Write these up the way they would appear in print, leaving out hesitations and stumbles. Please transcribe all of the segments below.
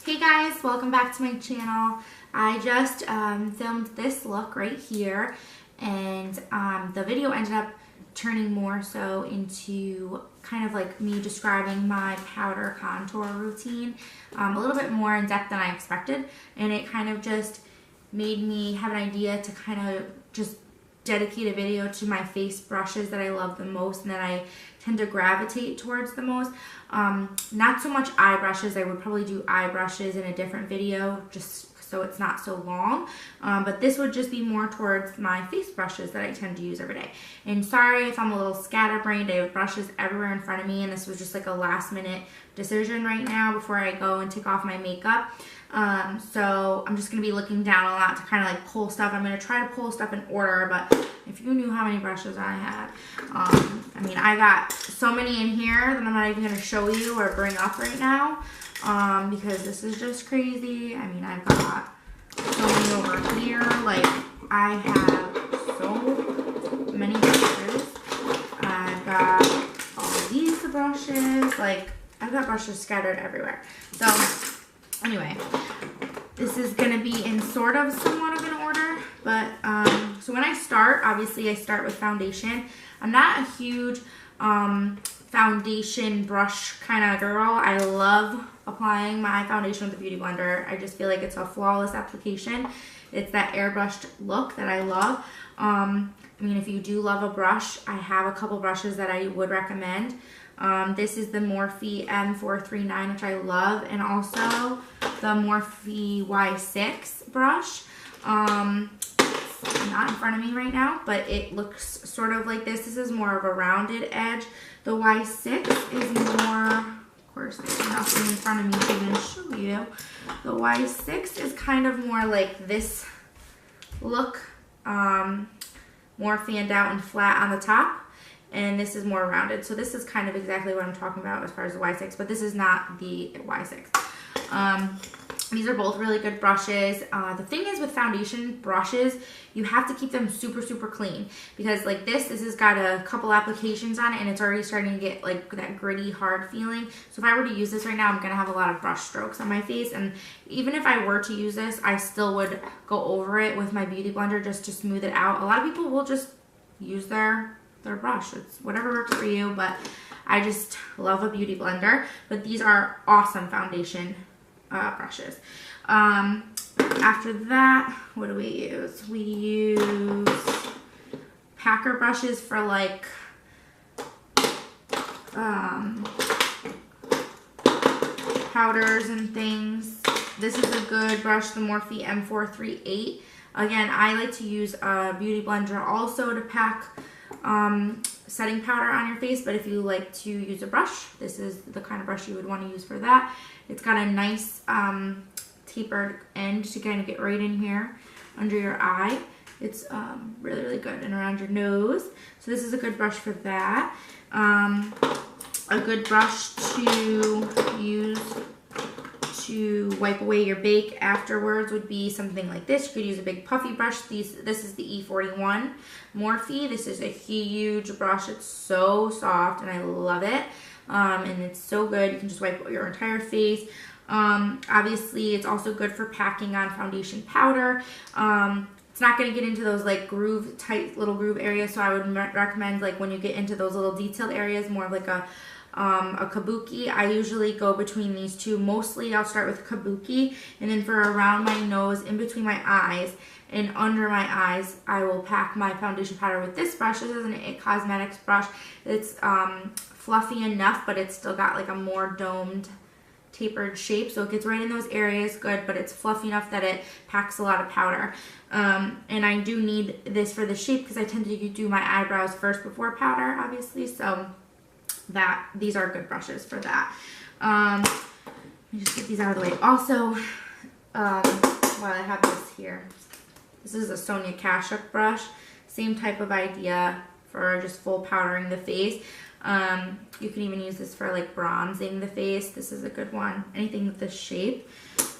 Hey guys, welcome back to my channel. I just filmed this look right here, and the video ended up turning more so into kind of like me describing my powder contour routine a little bit more in depth than I expected, and it kind of just made me have an idea to kind of just dedicate a video to my face brushes that I love the most and that I tend to gravitate towards the most. Not so much eye brushes. I would probably do eye brushes in a different video just so it's not so long, but this would just be more towards my face brushes that I tend to use every day. And sorry if I'm a little scatterbrained. I have brushes everywhere in front of me, and this was just like a last minute decision right now before I go and take off my makeup. So I'm just going to be looking down a lot to kind of like pull stuff. I'm going to try to pull stuff in order, but if you knew how many brushes I had, I mean, I got so many in here that I'm not even going to show you or bring up right now, because this is just crazy. I mean, I've got so many over here. Like, I have so many brushes. I've got all these brushes. Like, I've got brushes scattered everywhere. So anyway, this is going to be in sort of somewhat of an order, but so when I start, obviously I start with foundation. I'm not a huge foundation brush kind of girl. I love applying my foundation with the Beauty Blender. I just feel like it's a flawless application. It's that airbrushed look that I love. I mean, if you do love a brush, I have a couple brushes that I would recommend. This is the Morphe M439, which I love, and also the Morphe Y6 brush. It's not in front of me right now, but it looks sort of like this. This is more of a rounded edge. The Y6 is more, of course, there's nothing in front of me to even show you. The Y6 is kind of more like this look, more fanned out and flat on the top. And this is more rounded. So this is kind of exactly what I'm talking about as far as the Y6, but this is not the Y6. These are both really good brushes. The thing is with foundation brushes, you have to keep them super, super clean, because like this has got a couple applications on it and it's already starting to get like that gritty, hard feeling. So if I were to use this right now, I'm gonna have a lot of brush strokes on my face. And even if I were to use this, I still would go over it with my Beauty Blender just to smooth it out. A lot of people will just use their brush. It's whatever works for you, but I just love a Beauty Blender. But these are awesome foundation brushes. After that, what do we use? We use Packer brushes for like powders and things. This is a good brush, the Morphe M438. Again, I like to use a Beauty Blender also to pack setting powder on your face, but if you like to use a brush, this is the kind of brush you would want to use for that. It's got a nice tapered end to kind of get right in here under your eye. It's really, really good, and around your nose. So this is a good brush for that. A good brush to use to wipe away your bake afterwards would be something like this. You could use a big puffy brush. This is the E41 Morphe. This is a huge brush. It's so soft and I love it. And it's so good. You can just wipe your entire face. Obviously, it's also good for packing on foundation powder. It's not going to get into those like tight little groove areas, so I would recommend like when you get into those little detailed areas, more of like a kabuki. I usually go between these two. Mostly I'll start with kabuki, and then for around my nose, in between my eyes and under my eyes, I will pack my foundation powder with this brush. This is an IT Cosmetics brush. It's fluffy enough, but it's still got like a more domed, tapered shape, so it gets right in those areas good, but it's fluffy enough that it packs a lot of powder. And I do need this for the shape because I tend to do my eyebrows first before powder, obviously, so these are good brushes for that. Let me just get these out of the way. Also, while I have this here, this is a Sonia Kashuk brush. Same type of idea for just full powdering the face. You can even use this for like bronzing the face. This is a good one. Anything with this shape.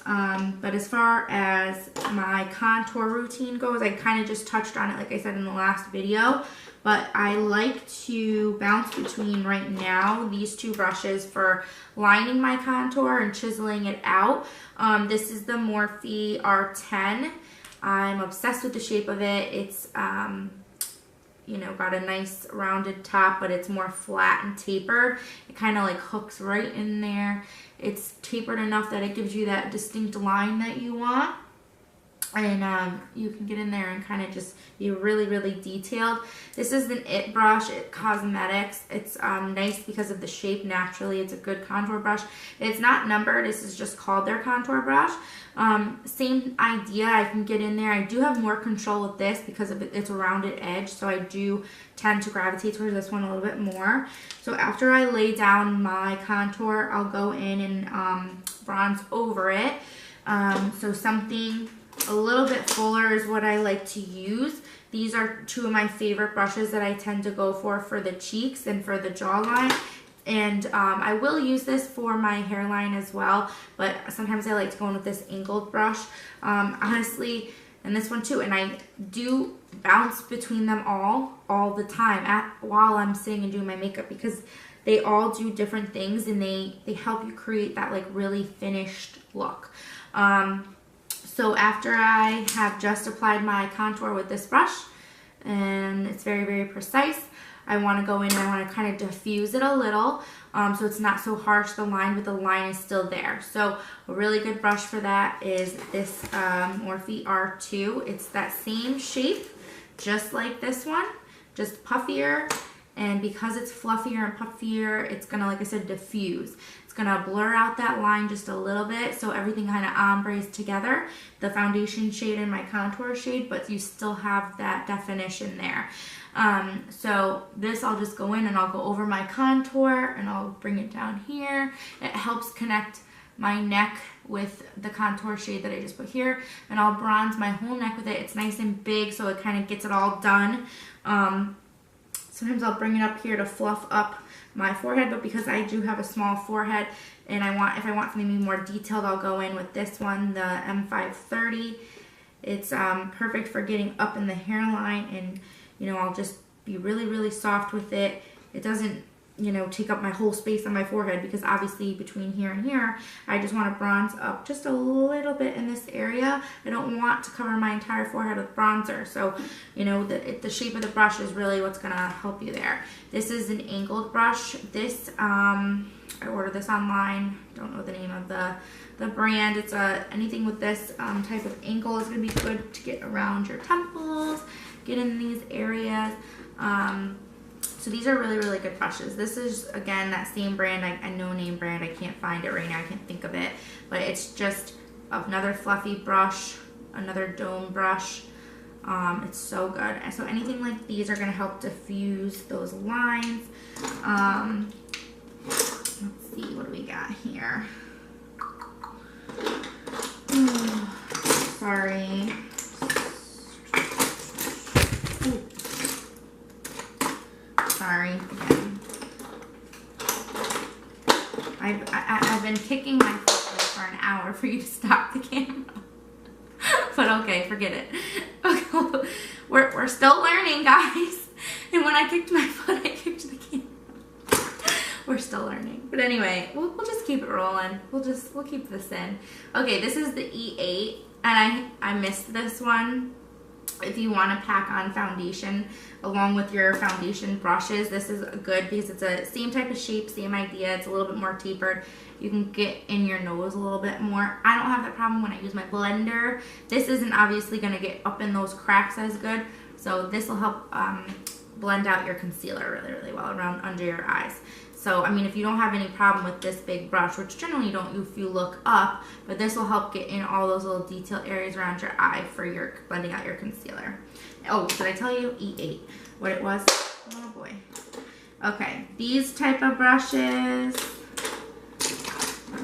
But as far as my contour routine goes, I kind of just touched on it, like I said in the last video. But I like to bounce between right now these two brushes for lining my contour and chiseling it out. This is the Morphe R10. I'm obsessed with the shape of it. It's, you know, got a nice rounded top, but it's more flat and tapered. It kind of like hooks right in there. It's tapered enough that it gives you that distinct line that you want. And you can get in there and kind of just be really, really detailed. This is an IT brush, IT Cosmetics. It's nice because of the shape. Naturally, it's a good contour brush. It's not numbered. This is just called their contour brush. Same idea. I can get in there. I do have more control with this because of its rounded edge, so I do tend to gravitate towards this one a little bit more. So after I lay down my contour, I'll go in and bronze over it. So something a little bit fuller is what I like to use. These are two of my favorite brushes that I tend to go for the cheeks and for the jawline. And I will use this for my hairline as well, but sometimes I like to go in with this angled brush. Honestly, and this one too, and I do bounce between them all the time while I'm sitting and doing my makeup, because they all do different things and they help you create that like really finished look. So after I have just applied my contour with this brush, and it's very, very precise, I want to go in and I want to kind of diffuse it a little, so it's not so harsh, the line, but the line is still there. So a really good brush for that is this Morphe R2. It's that same shape, just like this one, just puffier. And because it's fluffier and puffier, it's gonna, like I said, diffuse. It's gonna blur out that line just a little bit, so everything kind of ombres together. The foundation shade and my contour shade, but you still have that definition there. So this, I'll just go in and I'll go over my contour and I'll bring it down here. It helps connect my neck with the contour shade that I just put here, and I'll bronze my whole neck with it. It's nice and big, so it kind of gets it all done. Sometimes I'll bring it up here to fluff up my forehead, but because I do have a small forehead and if I want something to be more detailed, I'll go in with this one, the M530. It's perfect for getting up in the hairline, and you know, I'll just be really, really soft with it. It doesn't, you know, take up my whole space on my forehead, because obviously between here and here, I just want to bronze up just a little bit in this area. I don't want to cover my entire forehead with bronzer. So, you know, the shape of the brush is really what's going to help you there. This is an angled brush. This, I ordered this online. Don't know the name of the brand. It's anything with this type of angle is going to be good to get around your temples, get in these areas. So these are really, really good brushes. This is, again, that same brand, a no-name brand. I can't find it right now. I can't think of it. But it's just another fluffy brush, another dome brush. It's so good. And so anything like these are going to help diffuse those lines. Let's see, what do we got here? Sorry. Sorry again. I've been kicking my foot for an hour for you to stop the camera. But okay, forget it. Okay, we're still learning, guys. And when I kicked my foot, I kicked the camera. We're still learning. But anyway, we'll just keep it rolling. We'll keep this in. Okay, this is the E8, and I missed this one. If you want to pack on foundation along with your foundation brushes, this is good because it's a same type of shape, same idea. It's a little bit more tapered. You can get in your nose a little bit more. I don't have that problem when I use my blender. This isn't obviously going to get up in those cracks as good, so this will help blend out your concealer really, really well around under your eyes. So, I mean, if you don't have any problem with this big brush, which generally you don't if you look up, but this will help get in all those little detail areas around your eye for your blending out your concealer. Oh, did I tell you E8 what it was? Oh boy. Okay, these type of brushes.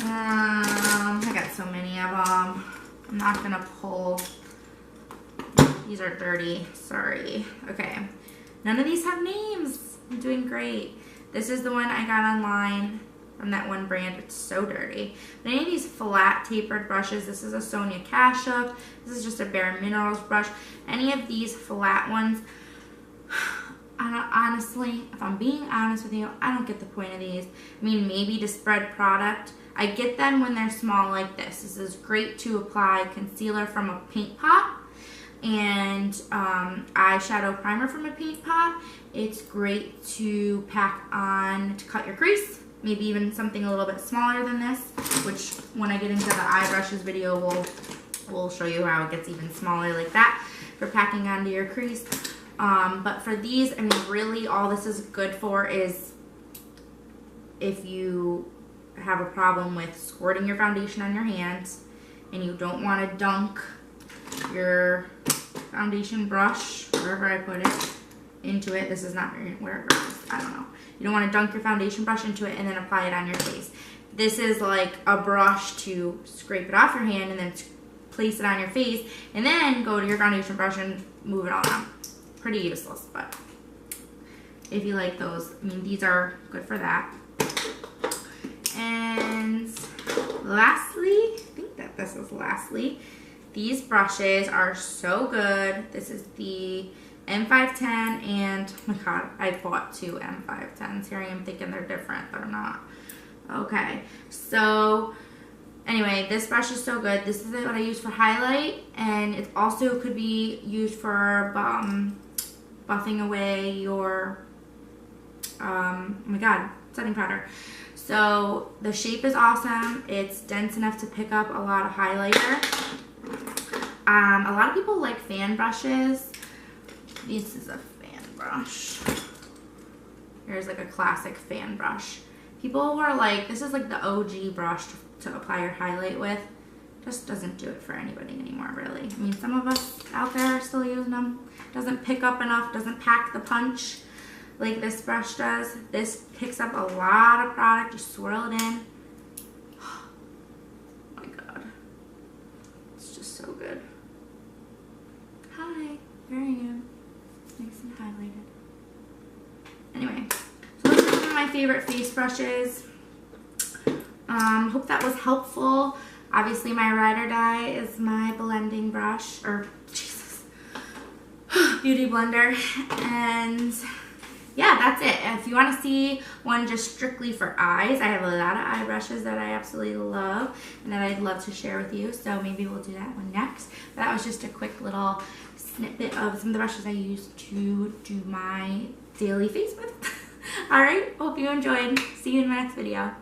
I got so many of them. I'm not gonna pull. These are dirty, sorry. Okay, none of these have names. I'm doing great. This is the one I got online. from that one brand. It's so dirty. But any of these flat tapered brushes, this is a Sonia Kashuk. This is just a Bare Minerals brush. Any of these flat ones, honestly, if I'm being honest with you, I don't get the point of these. I mean, maybe to spread product. I get them when they're small like this. This is great to apply concealer from a paint pot and eyeshadow primer from a paint pot. It's great to pack on to cut your crease. Maybe even something a little bit smaller than this, which when I get into the eye brushes video, we'll show you how it gets even smaller like that for packing onto your crease. But for these, I mean, really all this is good for is if you have a problem with squirting your foundation on your hands and you don't want to dunk your foundation brush, wherever I put it, into it. This is not very, wherever it is, I don't know. You don't want to dunk your foundation brush into it and then apply it on your face. This is like a brush to scrape it off your hand and then place it on your face and then go to your foundation brush and move it all down. Pretty useless, but if you like those, I mean, these are good for that. And lastly, I think that this is lastly, these brushes are so good. This is the M510 and, oh my god, I bought two M510s. Here I am thinking they're different. They're not. Okay, so anyway, this brush is so good. This is what I use for highlight, and it also could be used for buffing away your, oh my god, setting powder. So the shape is awesome. It's dense enough to pick up a lot of highlighter. A lot of people like fan brushes. This is a fan brush. Here's like a classic fan brush. People were like, this is like the OG brush to apply your highlight with. Just doesn't do it for anybody anymore, really. I mean, some of us out there are still using them. Doesn't pick up enough, doesn't pack the punch like this brush does. This picks up a lot of product. You swirl it in. Oh my god. It's just so good. Hi, there I am. Nice and highlighted. Anyway, so those are some of my favorite face brushes. Hope that was helpful. Obviously, my Ride or Die is my blending brush, or Jesus, beauty blender. And yeah, that's it. If you want to see one just strictly for eyes, I have a lot of eye brushes that I absolutely love and that I'd love to share with you. So maybe we'll do that one next. But that was just a quick little snippet of some of the brushes I use to do my daily face with. Alright, hope you enjoyed. See you in my next video.